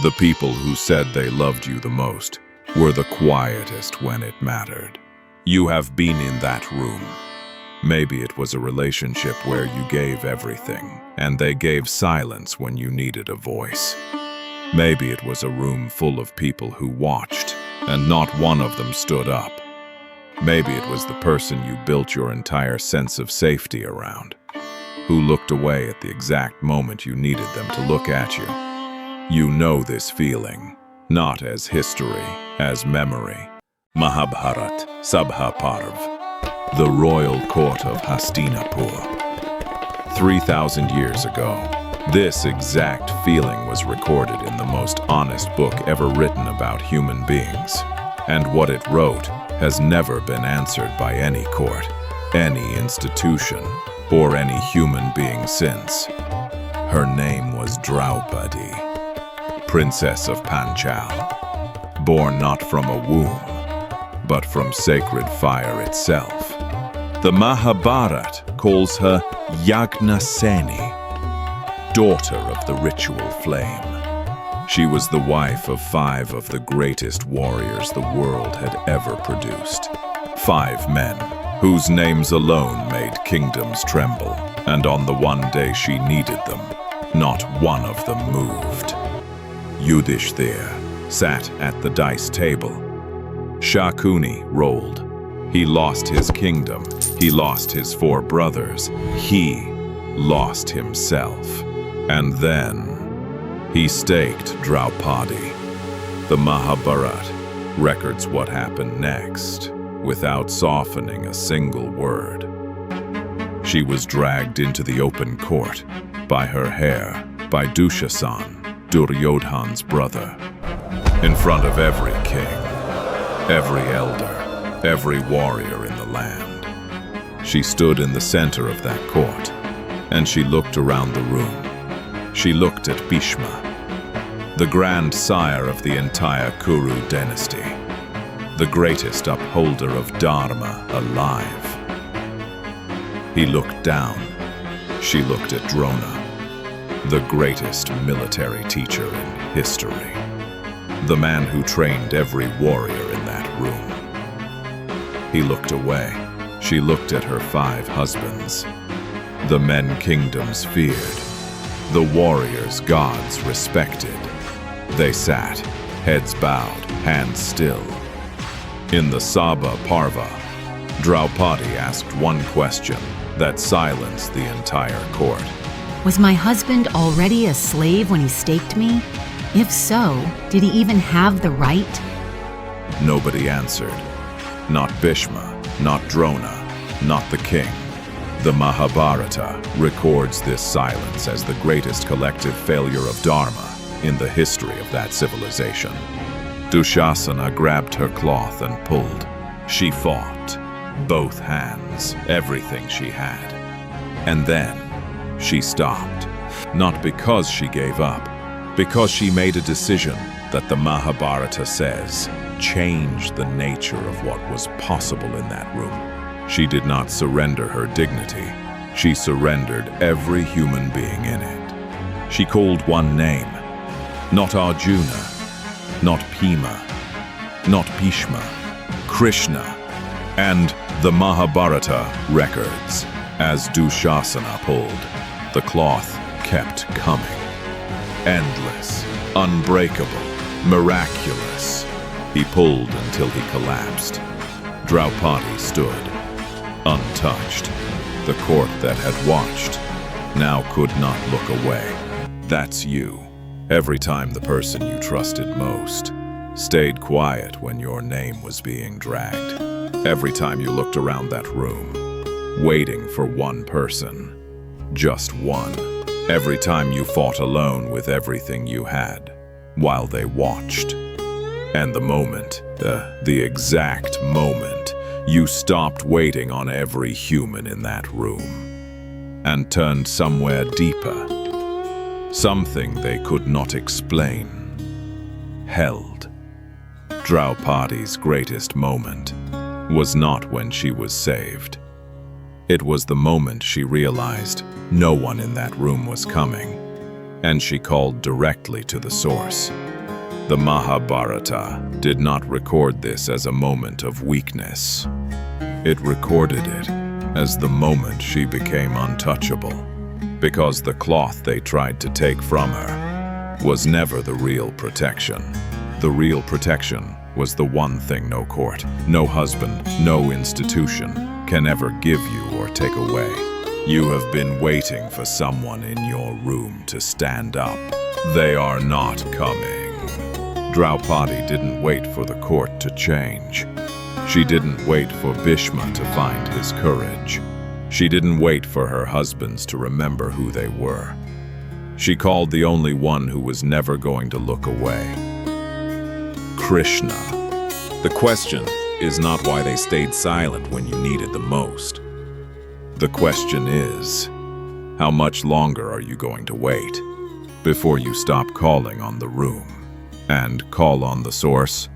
The people who said they loved you the most were the quietest when it mattered. You have been in that room. Maybe it was a relationship where you gave everything, and they gave silence when you needed a voice. Maybe it was a room full of people who watched, and not one of them stood up. Maybe it was the person you built your entire sense of safety around, who looked away at the exact moment you needed them to look at you. You know this feeling, not as history, as memory. Mahabharata, Sabha Parv, the royal court of Hastinapur. 3,000 years ago, this exact feeling was recorded in the most honest book ever written about human beings. And what it wrote has never been answered by any court, any institution, or any human being since. Her name was Draupadi, Princess of Panchal, born not from a womb, but from sacred fire itself. The Mahabharata calls her Yagnaseni, daughter of the ritual flame. She was the wife of 5 of the greatest warriors the world had ever produced. 5 men, whose names alone made kingdoms tremble, and on the one day she needed them, not one of them moved. Yudhishthir sat at the dice table. Shakuni rolled. He lost his kingdom. He lost his 4 brothers. He lost himself. And then he staked Draupadi. The Mahabharata records what happened next, without softening a single word. She was dragged into the open court by her hair by Dushasan, Duryodhan's brother, in front of every king, every elder, every warrior in the land. She stood in the center of that court, and she looked around the room. She looked at Bhishma, the grand sire of the entire Kuru dynasty, the greatest upholder of Dharma alive. He looked down. She looked at Drona, the greatest military teacher in history, the man who trained every warrior in that room. He looked away. She looked at her 5 husbands, the men kingdoms feared, the warriors gods respected. They sat, heads bowed, hands still. In the Sabha Parva, Draupadi asked one question that silenced the entire court. Was my husband already a slave when he staked me? If so, did he even have the right? Nobody answered. Not Bhishma, not Drona, not the king. The Mahabharata records this silence as the greatest collective failure of Dharma in the history of that civilization. Dushasana grabbed her cloth and pulled. She fought, both hands, everything she had. And then she stopped, not because she gave up, because she made a decision that the Mahabharata says changed the nature of what was possible in that room. She did not surrender her dignity. She surrendered every human being in it. She called one name, not Arjuna, not Bhima, not Bhishma, Krishna, and the Mahabharata records. As Dushasana pulled, the cloth kept coming. Endless, unbreakable, miraculous. He pulled until he collapsed. Draupadi stood, untouched. The court that had watched now could not look away. That's you. Every time the person you trusted most stayed quiet when your name was being dragged. Every time you looked around that room, waiting for one person, just one. Every time you fought alone with everything you had, while they watched. And the moment, the exact moment, you stopped waiting on every human in that room, and turned somewhere deeper, something they could not explain, held. Draupadi's greatest moment was not when she was saved. It was the moment she realized no one in that room was coming, and she called directly to the source. The Mahabharata did not record this as a moment of weakness. It recorded it as the moment she became untouchable, because the cloth they tried to take from her was never the real protection. The real protection was the one thing no court, no husband, no institution can ever give you or take away. You have been waiting for someone in your room to stand up. They are not coming. Draupadi didn't wait for the court to change. She didn't wait for Bhishma to find his courage. She didn't wait for her husbands to remember who they were. She called the only one who was never going to look away. Krishna. The question is not why they stayed silent when you needed them most. The question is, how much longer are you going to wait before you stop calling on the room and call on the source?